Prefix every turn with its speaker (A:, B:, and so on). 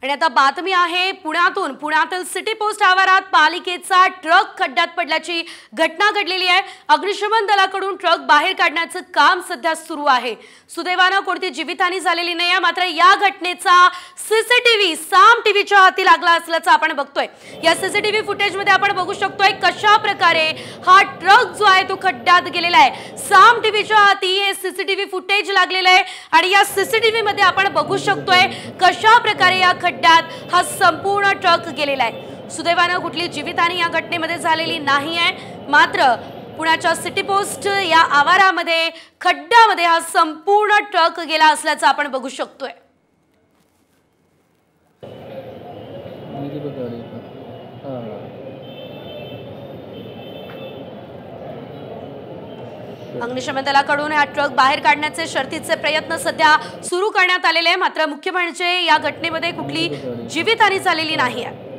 A: आणि आता बातमी आहे पुण्यातील सिटी पोस्ट आवारात पालिकेचा ट्रक खड्ड्यात पडल्याची घटना घडलेली आहे। अग्निशमन दलाकडून ट्रक बाहेर काढण्याचं काम सध्या सुरू आहे। सुदैवाने कोणती जीवितहानी झालेली नाही आहे, मात्र या घटनेचा सीसीटीव्ही साम टीव्हीच्या हाती लागला असल्याचं आपण बघतोय। या सीसीटीव्ही फुटेज मध्ये आपण बघू शकतोय कशा प्रकारे हा ट्रक जो आहे तो खड्ड्यात गेलेला आहे। साम टीव्हीच्या हाती हे सीसीटीव्ही फुटेज लागलेलं आहे आणि या सीसीटीव्ही मध्ये आपण बघू शकतोय कशा प्रकारे या खड्ड्यात हा संपूर्ण ट्रक गेलेला आहे। सुदैवाने कुठली जीवितहानी या घटनेमध्ये झालेली नाही आहे, मात्र पुण्याच्या सिटी पोस्ट या आवारामध्ये खड्ड्यामध्ये हा संपूर्ण ट्रक गेला असल्याचं आपण बघू शकतोय। अग्निशमन दलाकडून हा ट्रक बाहेर काढण्याचे शर्थीचे प्रयत्न सध्या सुरू करण्यात आलेले आहे, मात्र मुख्य म्हणजे या घटनेमध्ये कुठली जीवितहानी झालेली नाही आहे।